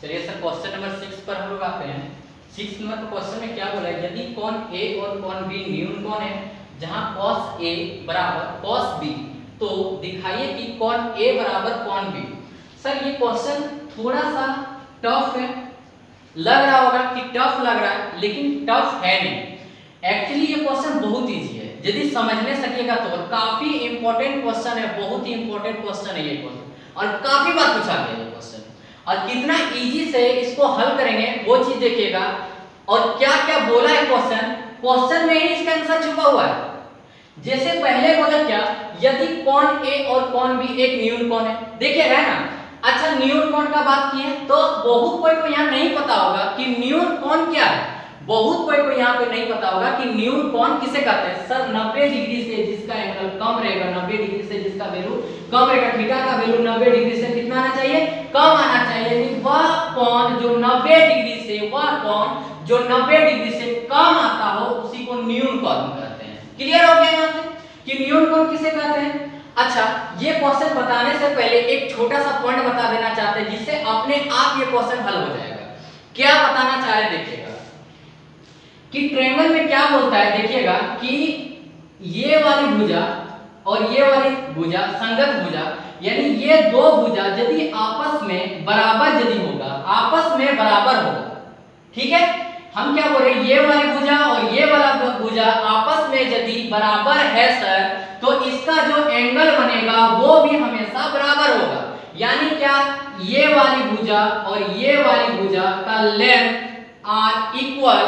चलिए sir question number 6 पर हम लोग आते हैं। 6 नंबर के क्वेश्चन में क्या बोला है, यदि कोण A और कोण B न्यून कोण है जहां cos A बराबर cos B, तो दिखाइए कि कोण A बराबर कोण B। सर ये क्वेश्चन थोड़ा सा टफ है, लग रहा होगा कि टफ लग रहा है, लेकिन टफ है नहीं। एक्चुअली ये क्वेश्चन बहुत इजी है, यदि समझने सकेगा तो। काफी इंपॉर्टेंट क्वेश्चन है, बहुत ही इंपॉर्टेंट क्वेश्चन है ये क्वेश्चन, और काफी बार पूछा गया ये क्वेश्चन। और कितना इजी से इसको हल करेंगे वो चीज देखिएगा, और क्या क्या बोला है क्वेश्चन में ही इसका आंसर छुपा हुआ है। जैसे पहले बोला क्या, यदि कोण A और कोण B एक न्यून कोण है, देखिए है ना। अच्छा न्यून कोण का बात किए तो बहुत कोई को यहाँ नहीं पता होगा कि न्यून कोण क्या है। बहुत कोई को यहाँ पे नहीं पता होगा कि न्यून कोण किसे कहते हैं। सर 90 डिग्री से जिसका एंगल कम रहेगा, 90 डिग्री से जिसका वैल्यू कम रहेगा, थीटा का वैल्यू 90 डिग्री से कितना आना चाहिए, कम आना चाहिए। यानी वह कोण जो 90 डिग्री से, वह कोण जो 90 डिग्री से कम आता हो उसी को न्यून कोण कहते हैं। क्लियर हो गया यहाँ से कि न्यून कोण किसे कहते हैं। अच्छा ये क्वेश्चन बताने से पहले एक छोटा सा पॉइंट बता देना चाहते हैं, जिससे अपने आप ये क्वेश्चन हल हो जाएगा। क्या बताना चाह रहे देखिएगा कि ट्रायंगल में क्या बोलता है, देखिएगा कि ये वाली भुजा और ये वाली भुजा संगत भुजा, यानी ये दो भुजा यदि आपस में बराबर यदि होगा, आपस में बराबर होगा, ठीक है। हम क्या बोल रहे हैं, ये वाली भुजा और ये वाला भुजा आपस में यदि बराबर है सर, तो इसका जो एंगल बनेगा वो भी हमेशा बराबर होगा। यानी क्या, ये वाली भुजा और ये वाली भुजा का लेंथ आर इक्वल।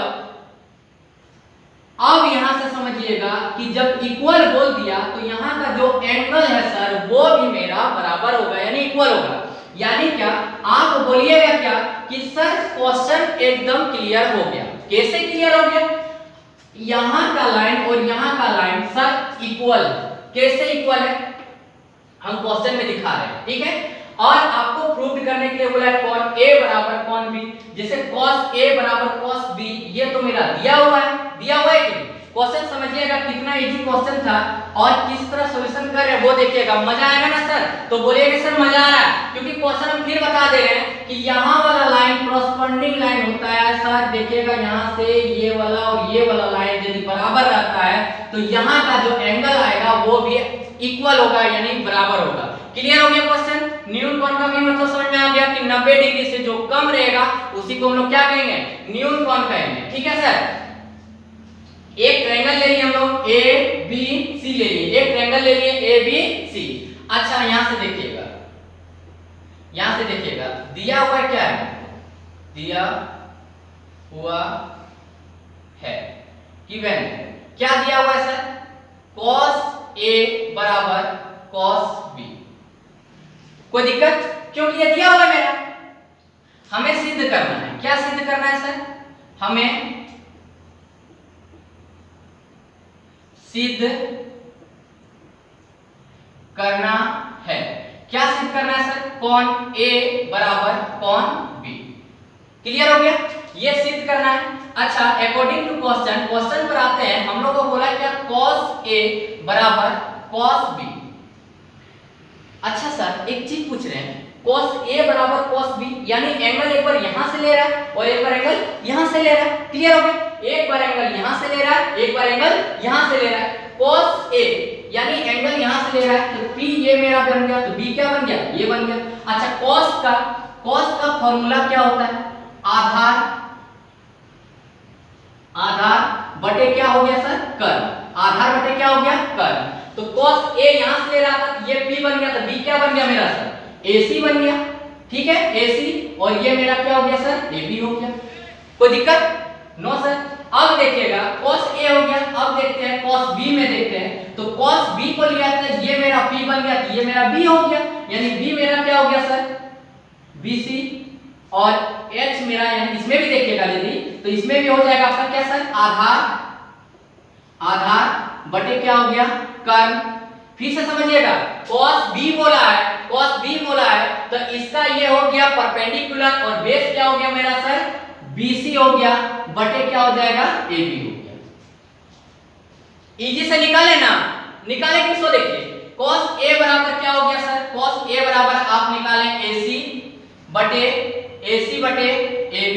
अब यहां से समझिएगा कि जब इक्वल बोल दिया तो यहां का जो एंगल है सर वो भी मेरा बराबर होगा, यानी इक्वल होगा। यानी क्या, आप बोलिएगा क्या कि सर क्वेश्चन एकदम क्लियर हो गया। कैसे क्लियर हो गया, यहां का लाइन और यहां का लाइन सर इक्वल। कैसे इक्वल है, हम क्वेश्चन में दिखा रहे हैं, ठीक है। और आपको प्रूव करने के लिए बोला है कोण A बराबर कोण B। जैसे cos A बराबर cos B, ये तो मेरा दिया हुआ है कि क्वेश्चन समझिएगा कितना इजी क्वेश्चन था, और किस तरह सॉल्यूशन कर रहे हैं वो देखिएगा। मजा आएगा ना सर, तो बोलिएगा सर मजा आ रहा है, क्योंकि क्वेश्चन हम फिर बता दे रहे हैं कि यहाँ वाला लाइन कॉरस्पॉन्डिंग लाइन होता है सर। देखिएगा यहाँ से ये वाला और ये वाला लाइन यदि बराबर रहता है तो यहाँ का जो एंगल आएगा वो भी इक्वल होगा, यानी बराबर होगा। क्लियर हो गया क्वेश्चन। न्यून कोण का भी मतलब समझ में आ गया कि 90 डिग्री से जो कम रहेगा उसी को हम लोग क्या कहेंगे, न्यून कोण कहेंगे, ठीक है सर। एक ट्रायंगल ले लिए हम लोग A B C ले लिए, एक ट्रायंगल ले लिए A B C। अच्छा यहां से देखिएगा, यहां से देखिएगा दिया हुआ क्या है, दिया हुआ है गिवन। क्या दिया हुआ है सर, cos A बराबर cos B। कोई दिक्कत, क्योंकि ये दिया हुआ है मेरा, हमें सिद्ध करना है। क्या सिद्ध करना है सर, हमें सिद्ध करना है। क्या सिद्ध करना है सर, कोण A बराबर कोण B। क्लियर हो गया, ये सिद्ध करना है। अच्छा अकॉर्डिंग टू क्वेश्चन पर आते हैं। हम लोग को बोला क्या, cos A बराबर cos B। अच्छा सर एक चीज पूछ रहे हैं, cos A बराबर cos B, यानी एंगल एक बार यहां से ले रहा है और एक बार एंगल यहां से ले रहा है। क्लियर हो गया, एक बार एंगल यहां से ले रहा है, एक बार एंगल यहां से ले रहा है। cos A यानी एंगल यहां से ले रहा है, तो P ये मेरा बन गया, तो B क्या बन गया, ये बन गया। अच्छा cos का फॉर्मूला क्या होता है, आधार बटे क्या हो गया सर, कर्ल। आधार बटे क्या हो गया, कर्ल। तो cos A यहां से ले रहा था, ये P बन गया, तो B क्या बन गया मेरा सर, AC बन गया, ठीक है AC। और ये मेरा क्या हो गया सर, AB हो गया। कोई दिक्कत, नो सर। अब देखिएगा cos A हो गया, अब देखते हैं cos B में देखते हैं। तो cos B को लिया था, ये मेरा P बन गया, तो ये मेरा B हो गया, यानी B मेरा क्या हो गया सर, BC। और H मेरा, यानी इसमें भी देखिएगा यदि, तो इसमें भी हो जाएगा आपका क्या सर, आधार बटे क्या हो गया, कर्ल। फिर से समझिएगा, cos B बोला है, तो इसका ये हो गया परपेंडिकुलर, और बेस क्या हो गया मेरा सर, BC हो गया, बटे क्या हो जाएगा, AB हो गया। इजी से निकाले ना, निकाले किसको, देखिए cos A बराबर क्या हो गया सर, cos A बराबर आप निकालें AC बटे AC बटे AB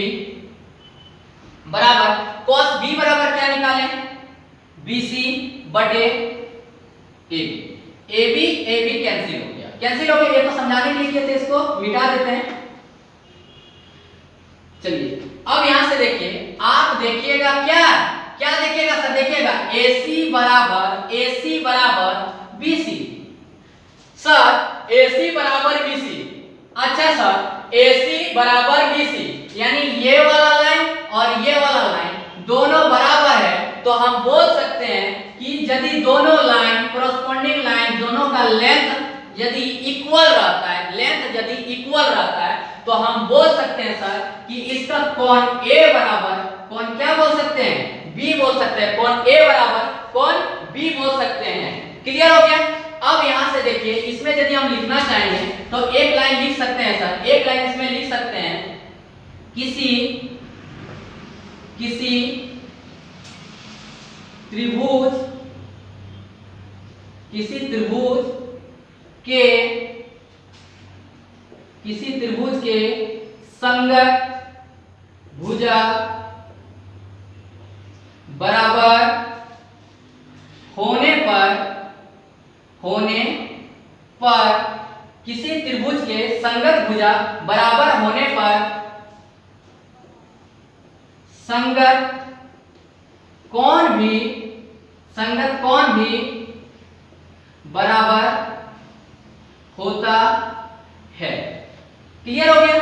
बराबर cos B बराबर क्या निकालें, BC बटे AB। AB कैंसिल हो गया, कैंसिल हो गया, ये तो समझाने के लिए किए थे, इसको मिटा देते हैं। चलिए अब यहां से देखिए, आप देखिएगा क्या देखिएगा सर, देखिएगा AC बराबर BC। सर AC बराबर BC, अच्छा सर AC बराबर BC यानी ये वाला लाइन और ये वाला लाइन दोनों बराबर है, तो हम बोल सकते हैं कि यदि दोनों लाइन कॉरस्पॉन्डिंग लाइन दोनों का लेंथ यदि इक्वल रहता है, लेंथ यदि इक्वल रहता है, तो हम बोल सकते हैं सर कि इसका कोण A बराबर, कोण क्या बोल सकते हैं, B बोल सकते हैं, कोण A बराबर कोण B बोल सकते हैं। क्लियर हो गया। अब यहां से देखिए, इसमें यदि हम लिखना चाहेंगे तो एक लाइन लिख सकते हैं सर, एक लाइन इसमें लिख सकते हैं, किसी त्रिभुज के संगत भुजा बराबर होने पर किसी त्रिभुज के संगत भुजा बराबर होने पर संगत कोण भी बराबर होता है। क्लियर हो गया।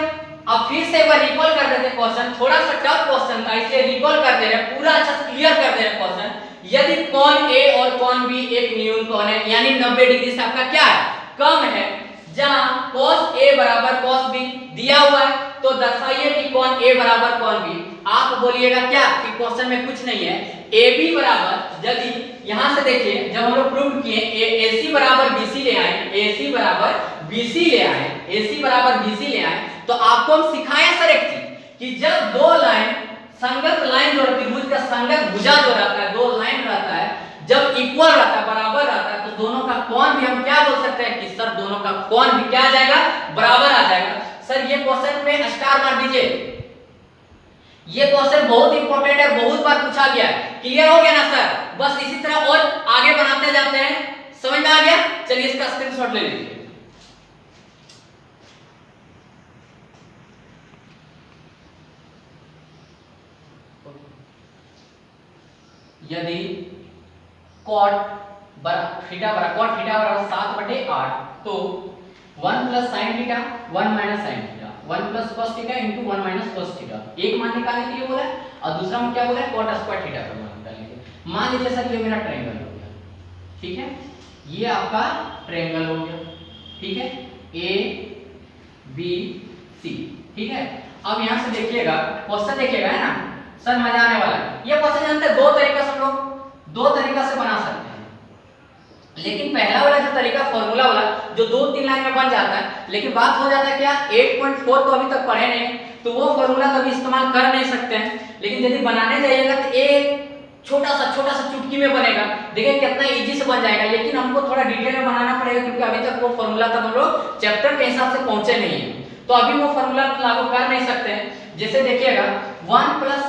अब फिर से एक बार रिकॉल कर देते हैं क्वेश्चन, थोड़ा सा टफ क्वेश्चन था इसलिए रिकॉल कर दे रहे हैं, पूरा अच्छा से क्लियर कर दे रहे हैं क्वेश्चन। यदि कोण A और कोण B एक न्यून कोण है, यानी 90 डिग्री से आपका क्या है, कम है, जहां cos A बराबर cos B दिया हुआ है, तो दर्शाइए कि कोण A बराबर कोण B। आप बोलिएगा क्या कि क्वेश्चन में कुछ नहीं है, AB बराबर, यदि यहां से देखिए जब हम लोग प्रूव किए AC बराबर BC ले आए, AC बराबर BC ले आए, AC बराबर BC ले आए, तो आपको हम सिखाया सर एक चीज कि जब दो लाइन संगत लाइन जो त्रिभुज का संगत भुजा जो रहता है, दो लाइन रहता है, जब इक्वल रहता है, बराबर रहता है, तो दोनों का कोण भी हम क्या बोल सकते हैं कि सर दोनों का कोण भी क्या आ जाएगा, बराबर आ जाएगा। सर ये क्वेश्चन में स्टार मार दीजिए, ये क्वेश्चन बहुत इंपॉर्टेंट है, बहुत बार पूछा गया है। क्लियर हो गया ना सर। बस इसी तरह और आगे बनाते जाते हैं, समझ में आ गया। चलिए इसका स्क्रीनशॉट ले लीजिए। यदि cot थीटा बराबर 7/8, तो 1 plus sine theta 1 minus sine theta 1 plus cos theta into 1 minus cos theta, एक मान निकालने के लिए बोला है, और दूसरा में क्या बोला है, cot स्क्वायर थीटा का मान निकालने के लिए। मान लीजिए सर ये मेरा ट्रायंगल हो गया, ठीक है, ये आपका ट्रायंगल हो गया, ठीक है, A B C, ठीक है। अब यहां से देखिएगा क्वेश्चन, देखिएगा है ना सर, मजा आने वाला है। ये क्वेश्चन जानते हैं दो तरीका से हम लोग दो तरीका से बना सकते हैं, लेकिन पहला वाला जो तरीका फॉर्मूला वाला जो 2-3 लाइन में बन जाता है, लेकिन बात हो जाता है क्या 8.4 तो अभी तक पढ़े नहीं, तो वो फॉर्मूला कभी इस्तेमाल कर नहीं सकते हैं। लेकिन यदि बनाने जाइएगा तो एक छोटा सा चुटकी में बनेगा, देखिए कितना इजी से बन जाएगा, लेकिन हमको थोड़ा डिटेल में बनाना पड़ेगा, क्योंकि अभी तक वो फॉर्मूला तक हम लोग चैप्टर के हिसाब से पहुंचे नहीं है, तो अभी वो फॉर्मूला लागू कर नहीं सकते हैं। जैसे देखिएगा 1 plus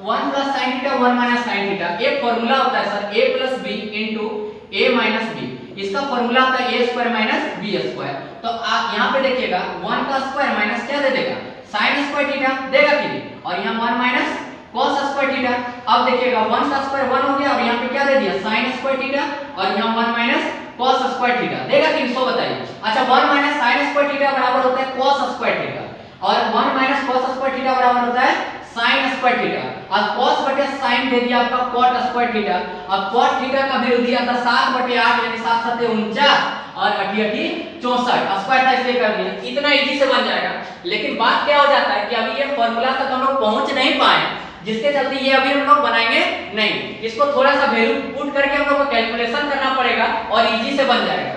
sine theta 1 minus sine theta, एक फॉर्मूला होता है sir a plus b into a minus b, इसका फॉर्मूला होता है a square minus b square. तो आप यहां पे देखिएगा 1 का स्क्वायर माइनस क्या दे देगा, साइन स्क्वायर थीटा देगा कि नहीं, और यहां 1 माइनस cos स्क्वायर थीटा। अब देखिएगा 1 का स्क्वायर 1 हो गया, और यहां पे क्या दे दिया, साइन स्क्वायर थीटा, और यहां 1 माइनस cos स्क्वायर थीटा देगा कि नहीं, सो बताइए। अच्छा 1 माइनस साइन स्क्वायर थीटा बराबर होता है cos स्क्वायर थीटा, और 1 माइनस cos स्क्वायर थीटा बराबर होता है sin स्क्वायर थीटा, और cos बटे sin दे दिया आपका cot स्क्वायर थीटा। अब cot थीटा का वैल्यू दिया था 7/8 यानी 7 7 49 और 8 8 64, स्क्वायर था इसलिए कर दिया, इतना इजी से बन जाएगा। लेकिन बात क्या हो जाता है कि अभी ये फार्मूला तक हम लोग पहुंच नहीं पाए, जिसके चलते ये अभी हम लोग बनाएंगे नहीं, इसको थोड़ा सा वैल्यू पुट करके हम लोग को कैलकुलेशन करना पड़ेगा और इजी से बन जाएगा।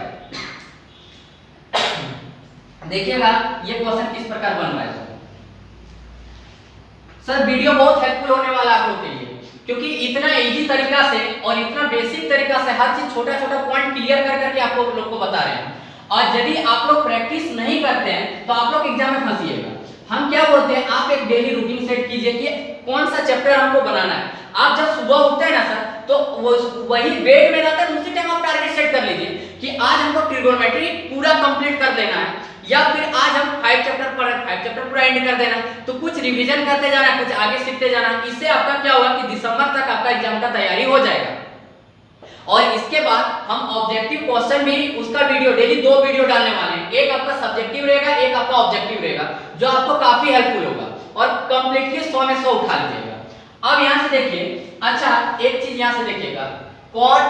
देखिएगा ये क्वेश्चन किस प्रकार बन रहा है सर, वीडियो बहुत हेल्पफुल होने वाला है आप लोग के लिए, क्योंकि इतना इजी तरीका से और इतना बेसिक तरीका से हर चीज छोटा छोटा पॉइंट क्लियर कर करके आप लोग को बता रहे हैं। और यदि आप लोग प्रैक्टिस नहीं करते हैं तो आप लोग एग्जाम में फंसिएगा। हम क्या बोलते हैं, आप एक डेली रूटीन सेट कीजिए कि कौन सा चैप्टर हमको बनाना है। आप जब सुबह उठते हैं ना सर, तो वही बेड में रहता है, उसी टाइम आप टारगेट सेट कर लीजिए कि आज हमको ट्रिगोनोमेट्री पूरा कंप्लीट कर लेना है, या फिर आज हम 5 चैप्टर पढ़ 5 चैप्टर पूरा एंड कर देना। तो कुछ रिवीजन करते जाना, कुछ आगे सीखते जाना। इससे आपका क्या होगा कि दिसंबर तक आपका एग्जाम का तैयारी हो जाएगा। और इसके बाद हम ऑब्जेक्टिव क्वेश्चन भी उसका वीडियो डेली 2 वीडियो डालने वाले हैं। एक आपका सब्जेक्टिव रहेगा, एक आपका ऑब्जेक्टिव रहेगा, जो आपको काफी हेल्पफुल होगा और कंप्लीटली 100 में 100 उठा लीजिएगा। अब यहां से देखिए, अच्छा एक चीज यहां से देखिएगा, cot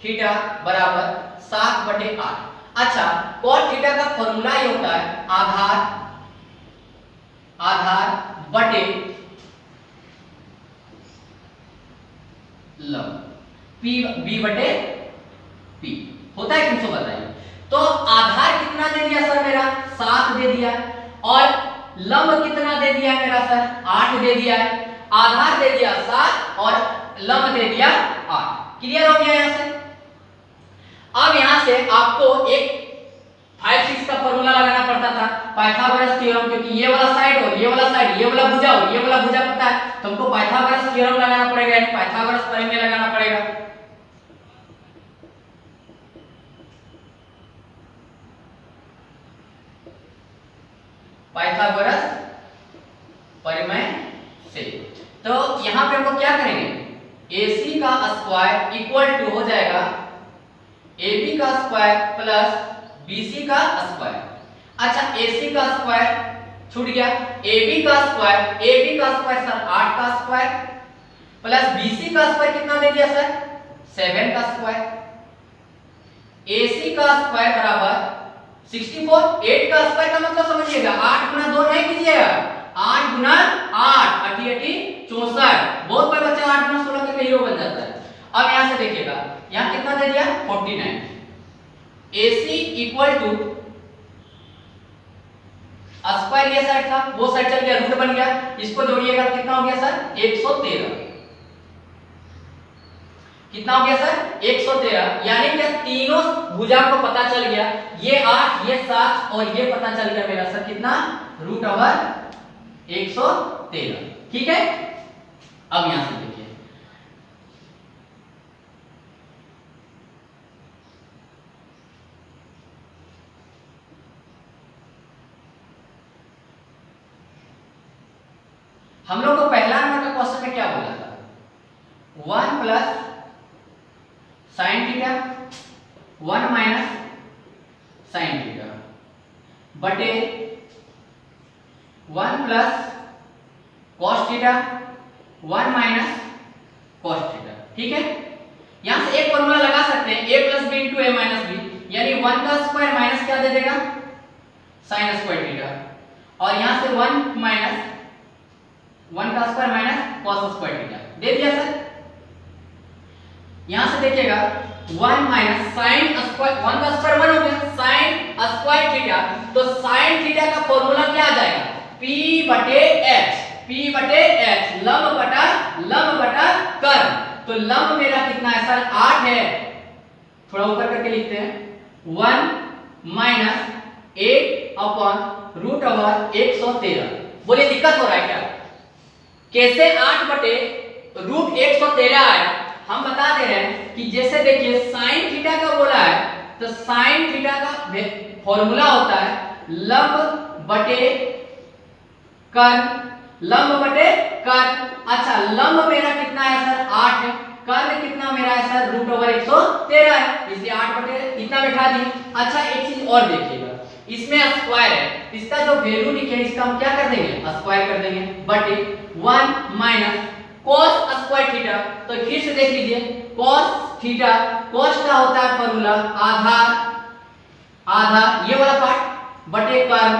थीटा बराबर 7/8। अच्छा, cot थीटा का फॉर्मूला ये होता है आधार बटे लंब, b/p होता है 300, बताइए। तो आधार कितना दे दिया सर मेरा, 7 दे दिया, और लंब कितना दे दिया मेरा सर, 8 दे दिया है। आधार दे दिया 7 और लंब दे दिया 8। क्लियर हो गया यहां से। अब यहां से आपको एक 5-6 का फॉर्मूला लगाना पड़ता था, पाइथागोरस थ्योरम, क्योंकि ये वाला साइड और ये वाला साइड, ये वाला भुजा और ये वाला भुजा पता है, तो हमको पाइथागोरस थ्योरम लगाना पड़ेगा, यानी पाइथागोरस प्रमेय लगाना पड़ेगा। पाइथागोरस प्रमेय से तो यहां पे हमको क्या करेंगे, AC का स्क्वायर इक्वल टू हो जाएगा AB का स्क्वायर प्लस BC का स्क्वायर। अच्छा, AC का स्क्वायर छूट गया, AB का स्क्वायर सर 8 का स्क्वायर प्लस BC का स्क्वायर कितना दे दिया सर, 7 का स्क्वायर। AC का स्क्वायर बराबर 64। 8 का स्क्वायर का मतलब समझिएगा 8 गुना 2 नहीं कीजिएगा, 8 गुना 8 80 64। बहुत बड़े बच्चे 8 गुना 16 के हीरो बन जाता है। अब यहां से देखिएगा, यहां कितना दे दिया 49। AC इक्वल टू स्क्वायर ये साइड था, वो साइड चल गया, रूट बन गया, इसको जोड़िएगा कितना हो गया सर 113। कितना हो गया सर 113, यानी कि तीनों भुजा को पता चल गया, ये 8 ये 7 और ये पता चल गया मेरा सर कितना, √113। ठीक है। अब यहां से देखिए, हम लोग को पहला नंबर का क्वेश्चन में क्या बोला था, 1 plus sine theta 1 minus sine theta बटे 1 plus cos theta 1 minus cos theta. ठीक है। यहां से एक फॉर्मूला लगा सकते हैं, a plus B into a minus B, यानी 1 का स्क्वायर माइनस क्या दे देगा, साइन स्क्वायर थीटा, और यहां से 1 माइनस 1 का square minus cos square theta दे दिया सर। यहां से देखिएगा 1 माइनस साइन स्क्वायर, 1 का स्क्वायर 1 हो गया, साइन स्क्वायर थीटा, तो साइन थीटा का फॉर्मूला क्या आ जाएगा, p बटे h लंब बटा कर्ण। तो लंब मेरा कितना है सर 8 है, थोड़ा ऊपर करके लिखते हैं, 1 माइनस 8/√113। बोलिए दिक्कत हो रहा है क्या, कैसे 8 बटे √113 आया। हम बता दे रहे हैं कि जैसे देखिए साइन थीटा का बोला है, तो साइन थीटा का फॉर्मूला होता है लंब बटे कर्ण। अच्छा, लंब मेरा कितना है सर 8 है, कर्ण कितना मेरा है सर √113 है, इसलिए 8 बटे इतना बैठा दिए। अच्छा, एक चीज और देखिएगा, इसमें स्क्वायर है, इसका जो वैल्यू लिखे इसका हम क्या कर देंगे, स्क्वायर कर देंगे, बटे 1 माइनस cos स्क्वायर थीटा। तो फिर से देख लीजिए, cos थीटा, cos का होता है फॉर्मूला आधार ये वाला पार्ट बटे कर्ण,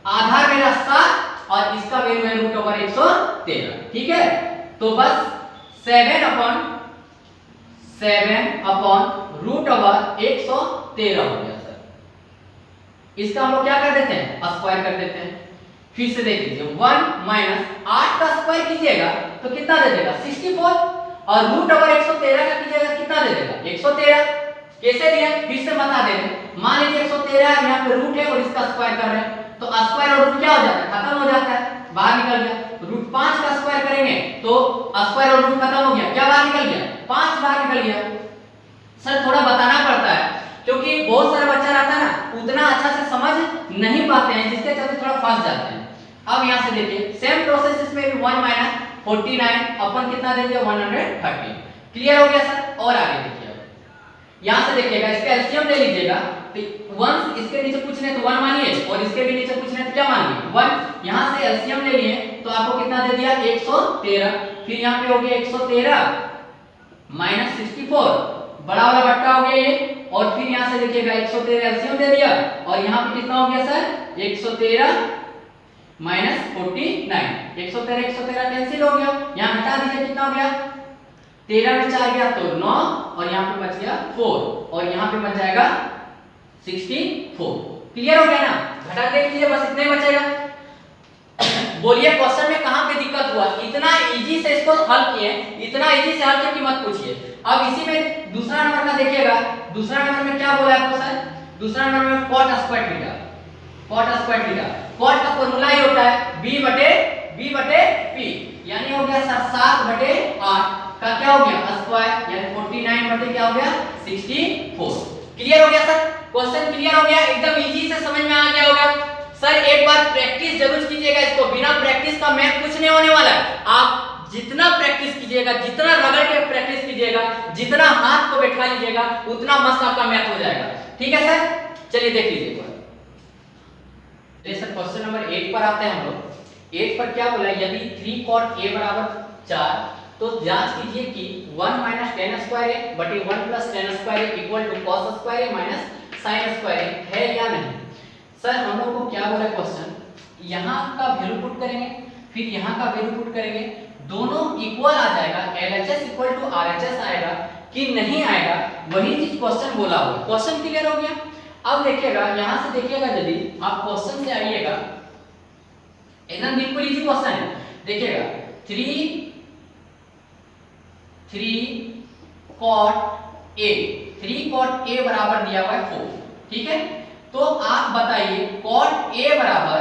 आधार मेरा 7 और इसका वैल्यू है √113। ठीक है। तो बस 7/√113 हो गया सर। इसका हम लोग क्या कर देते हैं, स्क्वायर कर देते हैं। फिर से देख लीजिए, 1 माइनस 8 का स्क्वायर कीजिएगा तो कितना दे देगा 64, और √113 का कीजिएगा कितना दे देगा 113। कैसे दिया फिर से बता दे रहे हैं, मान लीजिए 113 यहाँ पे रूट है और इसका स्क्वायर कर रहे हैं, तो स्क्वायर और रूट क्या हो जाता है, खत्म हो जाता है, बाहर निकल गया। रूट 5 का स्क्वायर करेंगे तो स्क्वायर और रूट खत्म हो गया, क्या बाहर निकल गया, 5 बाहर निकल गया। सर थोड़ा बताना पड़ता है क्योंकि बहुत सारा बच्चा रहता है ना, उतना अच्छा से समझ नहीं पाते हैं, जिसके चलते थोड़ा फंस जाते हैं। अब यहाँ से देखिए सेम प्रोसेस इसमें भी 1 माइनस 49 अपन कितना दे दिया 130। क्लियर हो गया सर। और आगे देखिए यहाँ से देखिएगा इसका एलसीएम ले लीजिएगा, तो 1 इसके नीचे कुछ नहीं तो 1 मानिए और इसके भी नीचे कुछ नहीं तो क्या मानिए 1। यहाँ से एलसीएम ले लिए तो आपको कितना दे दिया 113। फिर यहाँ पे हो गया 113 माइनस 64, बड़ा वाला बट्टा हो गया ये। और फिर यहाँ से देखिएगा 113 एलसीएम दे दिया और यहाँ पे कितना हो गया सर 113 माइनस 49, 113 113 कैंसिल हो गया। यहाँ हटा दीजिए कितना हो गया 13 में 4 गया तो 9 और यहाँ पे बच गया 4 और यहाँ पे बच जाएगा 64। क्लियर हो गया ना, घटा देख लीजिए बस इतना ही बचेगा। बोलिए क्वेश्चन में कहां पे दिक्कत हुआ, इतना इजी से इसको हल किए, इतना इजी से हल की मत पूछिए। अब इसी में दूसरा नंबर का देखिएगा, दूसरा नंबर में क्या बोला आपको सर, दूसरा नंबर में cot square theta, cot square theta, cot का फॉर्मूला ही होता है b बटे p, यानी हो गया 7/8 का क्या हो गया स्क्वायर, यानी 49 बटे क्या हो गया 64। क्लियर हो गया सर, क्वेश्चन क्लियर हो गया, एकदम इजी से समझ में आ गया होगा। सर एक बार प्रैक्टिस जरूर कीजिएगा इसको, बिना प्रैक्टिस का मैथ कुछ नहीं होने वाला है। आप जितना प्रैक्टिस कीजिएगा, जितना रगड़ के प्रैक्टिस कीजिएगा, जितना हाथ को बैठा लीजिएगा, उतना मस्त आपका मैथ हो जाएगा। ठीक है सर, चलिए देख लीजिए एक बार। सर क्वेश्चन नंबर 8 पर आते हैं हम लोग। 8 पर क्या बोला, यदि 3 cot a बराबर 4 तो जांच कीजिए कि 1 माइनस टेन स्क्वायर ए बटे 1 plus ten square A equal to cos square A minus sine square A है या नहीं। सर हम लोग को क्या बोला क्वेश्चन, यहाँ का वैल्यू पुट करेंगे फिर यहाँ का वैल्यू पुट करेंगे, दोनों इक्वल आ जाएगा, LHS इक्वल टू RHS आएगा कि नहीं आएगा, वही चीज क्वेश्चन बोला हुआ। क्वेश्चन क्लियर हो गया। अब देखिएगा यहाँ से देखिएगा, यदि आप क्वेश्चन से आइएगा एकदम बिल्कुल इजी क्वेश्चन है। देखिएगा 3 cot a बराबर दिया हुआ है 4, ठीक है। तो आप बताइए cot a बराबर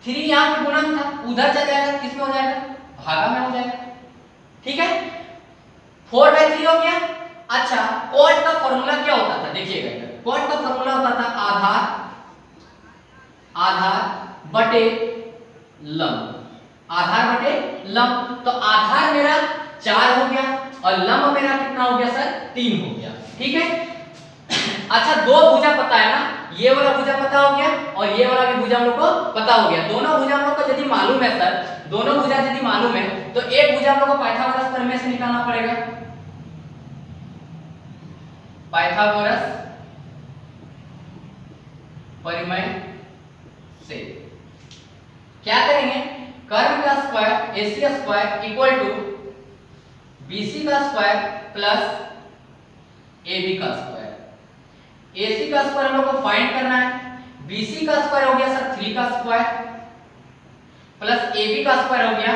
3 यहाँ पे गुणन था, उधर चला जाएगा, किसमें हो जाएगा भागा में हो जाएगा, ठीक है। 4/3 हो गया। अच्छा cot का फॉर्मूला क्या होता था, देखिएगा cot का फॉर्मूला होता था आधार बटे लंब, आधार बटे लंब। तो आधार मेरा 4 हो गया और लंब मेरा कितना हो गया सर 3 हो गया, ठीक है। अच्छा दो भुजा पता है ना, ये वाला भुजा पता हो गया और ये वाला भी भुजा हम लोग को पता हो गया। दोनों भुजा हम लोग को यदि मालूम है सर, दोनों भुजा यदि मालूम है तो एक भुजा हम लोग को पाइथागोरस प्रमेय से निकालना पड़ेगा, पाइथागोरस प्रमेय से। क्या करेंगे, कर्व का square AC square equal to BC का स्क्वायर प्लस AB का स्क्वायर। AC का स्क्वायर हम लोग को फाइंड करना है, BC का स्क्वायर हो गया सर 3 का स्क्वायर प्लस AB का स्क्वायर हो गया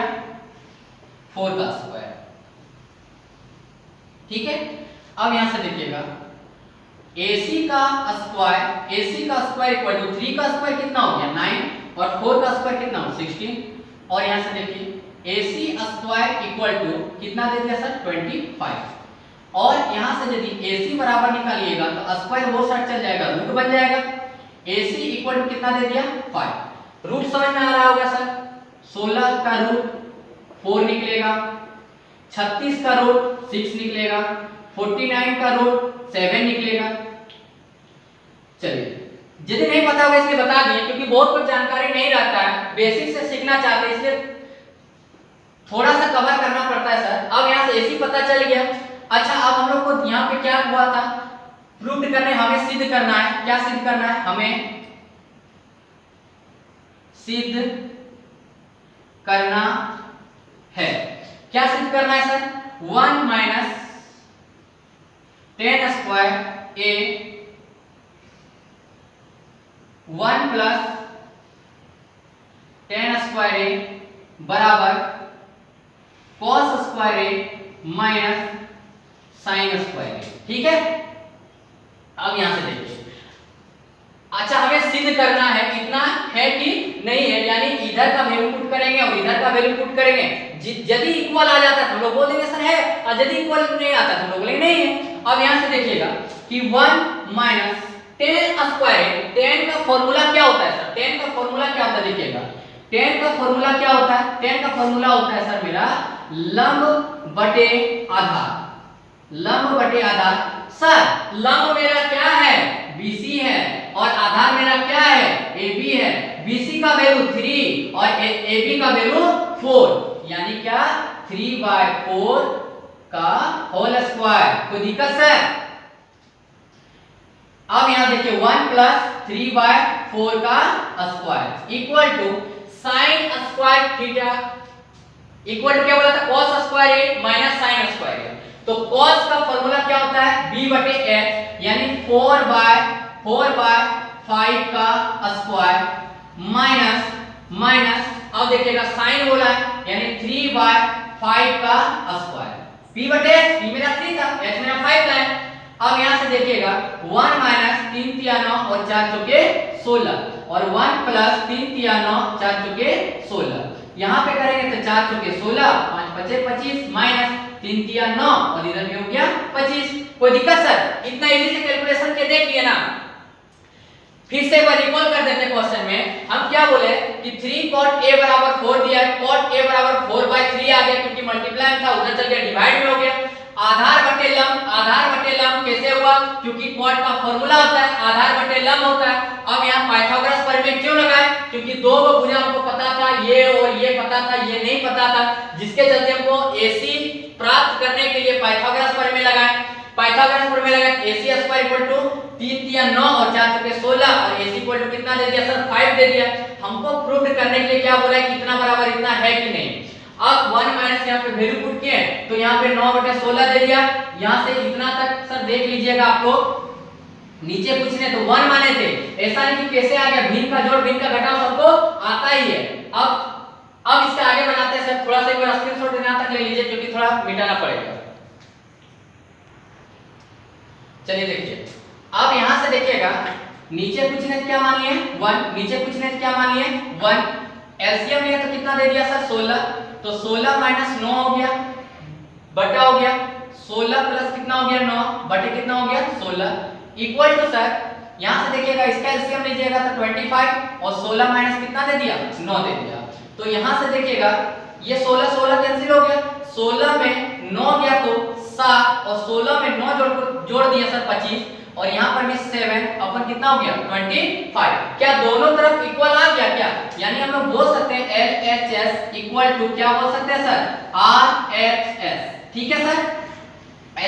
4 का स्क्वायर, ठीक है। अब यहां से देखिएगा AC का स्क्वायर इक्वल टू 3 का स्क्वायर कितना हो गया 9 और 4 का स्क्वायर कितना हो 16। और यहां से देखिए AC स्क्वायर इक्वल टू कितना दे दिया सर 25। और यहां से यदि AC बराबर निकालिएगा तो स्क्वायर वो साइड चल जाएगा, रूट बन जाएगा। AC इक्वल टू कितना दे दिया 5। रूट समझ में आ रहा होगा सर, 16 का रूट 4 निकलेगा, 36 का रूट 6 निकलेगा, 49 का रूट 7 निकलेगा। चलिए यदि नहीं पता होगा इसलिए बता दिए, क्योंकि बहुत कुछ जानकारी नहीं रहता है, बेसिक से सीखना चाहते हैं इसलिए थोड़ा सा कवर करना पड़ता है सर। अब यहाँ से AC पता चल गया। अच्छा अब हम लोग को यहाँ पे क्या हुआ था, प्रूव करने, हमें सिद्ध करना है। क्या सिद्ध करना है, हमें सिद्ध करना है। क्या सिद्ध करना है सर, 1 माइनस टेन स्क्वायर ए 1 प्लस टेन स्क्वायर ए बराबर cos square A minus sine square ए, ठीक है। अब यहां से देखिए अच्छा हमें सिद्ध करना है इतना है कि नहीं है, यानी इधर का वैल्यू पुट करेंगे और इधर का वैल्यू पुट करेंगे। यदि इक्वल आ जाता है तो हम लोग बोल देंगे सर है, और यदि इक्वल नहीं आता तो हम लोग बोलेंगे नहीं है। अब यहां से देखिएगा कि 1 माइनस 10 स्क्वायर है। 10 का फार्मूला क्या होता है सर? 10 का फार्मूला क्या होता है देखिएगा, 10 का फार्मूला क्या होता है? 10 का फार्मूला होता है सर मेरा लंब बटे आधार। लंब बटे आधार। सर लंब मेरा क्या है? BC है, और आधार मेरा क्या है? AB है। BC का वैल्यू 3 और AB का वैल्यू 4, यानी क्या 3/4 का होल स्क्वायर। कोई दिक्कत सर? अब यहां देखिए 1 प्लस 3/4 का square equal to sine square theta equal to क्या बोला था? cos square a minus sine square a। तो cos का फार्मूला क्या होता है? b बटे h, यानी 4/5 का स्क्वायर माइनस माइनस, अब देखिएगा साइन बोला है यानी 3/5 का स्क्वायर। b बटे h, b मेरा 3 था, h मेरा 5 था। अब यहां से देखिएगा 1 माइनस 3 तिया 9 और 4 चौके 16 और 1 प्लस 3 तिया 9 4 चौके 16। यहां पे करेंगे तो 4 चौके 16, 5 पचे 25 माइनस 3 तिया 9 और इधर भी हो गया 25। कोई दिक्कत सर? इतना इजी से कैलकुलेशन के देख लिए ना। फिर से एक बार रिकॉल कर देते हैं क्वेश्चन में। हम क्या बोले कि 3 cot a बराबर 4 दिया है, cot a बराबर 4/3 आ गया क्योंकि मल्टीप्लाई था, उधर चल गया डिवाइड में हो गया। आधार बटे लंब कैसे हुआ? क्योंकि cot का फार्मूला होता है आधार बटे लंब होता है। अब यहां पाइथागोरस प्रमेय क्यों लगाए? क्योंकि दो भुजा हमको पता था, ये और ये पता था, ये नहीं पता था, जिसके चलते हमको AC प्राप्त करने के लिए पाइथागोरस प्रमेय लगाए। पाइथागोरस प्रमेय लगाए AC स्क्वायर इक्वल टू 3 तिया 9 और 4 चौके 16 और AC इक्वल टू कितना दे दिया सर? 5 दे दिया। हमको प्रूव करने के लिए क्या बोला है? कितना बराबर इतना है कि नहीं। अब 1 माइनस यहां पे वैल्यू पुट किए तो यहां पे 9/16 दे दिया। यहां से इतना तक सर देख लीजिएगा आप लोग, नीचे पूछने तो 1 माने थे, ऐसा नहीं कि कैसे आ गया, भिन्न का जोड़ भिन्न का घटाव सबको आता ही है। अब इसका आगे बनाते हैं सर, थोड़ा सा एक बार स्क्रीनशॉट यहां तक ले लीजिए क्योंकि थोड़ा मिटाना पड़ेगा। चलिए देखिए, अब यहां से देखिएगा नीचे पूछने क्या मान लिए 1, नीचे पूछने क्या मान लिए 1, एलसीएम लिया तो कितना दे दिया सर? 16, तो 16 माइनस 9 हो गया बटा हो गया 16 प्लस कितना हो गया 9 बटे कितना हो गया 16 इक्वल टू सर यहां से देखिएगा इसका एलसीएम लीजिएगा तो 25 और 16 माइनस कितना दे दिया 9 दे दिया। तो यहां से देखिएगा ये 16 16 कैंसिल हो गया, 16 में 9 गया तो 7 और 16 में 9 जोड़ दिया सर 25 और यहाँ पर भी 7 अपन कितना हो गया 25। क्या दोनों तरफ इक्वल आ गया क्या? यानी हम लोग बोल सकते हैं LHS इक्वल टू क्या बोल सकते हैं सर? RHS। ठीक है सर,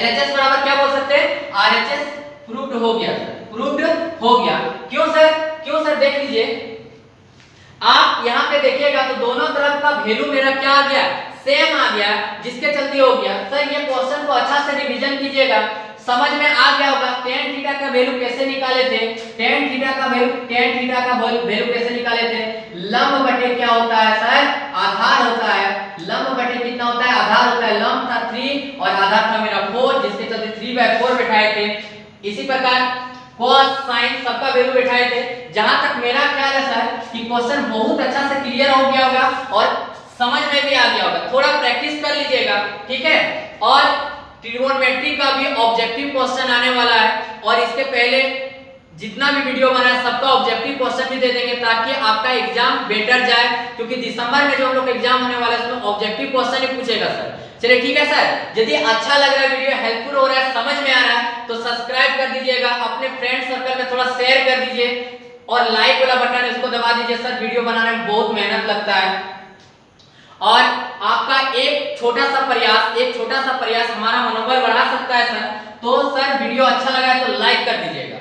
LHS बराबर क्या बोल सकते हैं? RHS। प्रूव्ड हो गया सर, प्रूव्ड हो गया। क्यों सर? क्यों सर? देख लीजिए आप यहाँ पे देखिएगा तो दोनों तरफ का वैल्यू मेरा क्या आ गया? सेम आ गया, जिसके चलते हो गया सर। ये क्वेश्चन को अच्छा से रिवीजन कीजिएगा, समझ में आ गया होगा। tan थीटा का वैल्यू कैसे निकाले थे? tan थीटा का वैल्यू कैसे निकाले थे? लंब बटे क्या होता है सर? आधार होता है। लंब बटे कितना होता है? आधार होता है। लंब था 3 और आधार था मेरा 4, जिसके चलते 3/4 बैठाए थे। इसी प्रकार cos sin सबका वैल्यू बैठाए थे। जहां तक मेरा ख्याल है सर कि क्वेश्चन बहुत अच्छा से क्लियर हो गया होगा और समझ में भी आ गया होगा। थोड़ा प्रैक्टिस कर लीजिएगा, ठीक है। और ट्रिगोनोमेट्री का भी ऑब्जेक्टिव क्वेश्चन आने वाला है और इसके पहले जितना भी वीडियो बना है सबका ऑब्जेक्टिव क्वेश्चन भी दे देंगे ताकि आपका एग्जाम बेटर जाए, क्योंकि दिसंबर में जो हम लोग का एग्जाम होने वाला है उसमें ऑब्जेक्टिव क्वेश्चन ही पूछेगा सर। चलिए ठीक है सर, यदि अच्छा लग रहा है वीडियो, हेल्पफुल हो रहा है, समझ में आ रहा है तो सब्सक्राइब कर दीजिएगा, अपने फ्रेंड सर्कल में थोड़ा शेयर कर दीजिए और लाइक वाला बटन इसको दबा दीजिए। सर वीडियो बनाने में बहुत मेहनत लगता है और आपका एक छोटा सा प्रयास हमारा मनोबल बढ़ा सकता है सर। तो सर वीडियो अच्छा लगा है तो लाइक कर दीजिएगा।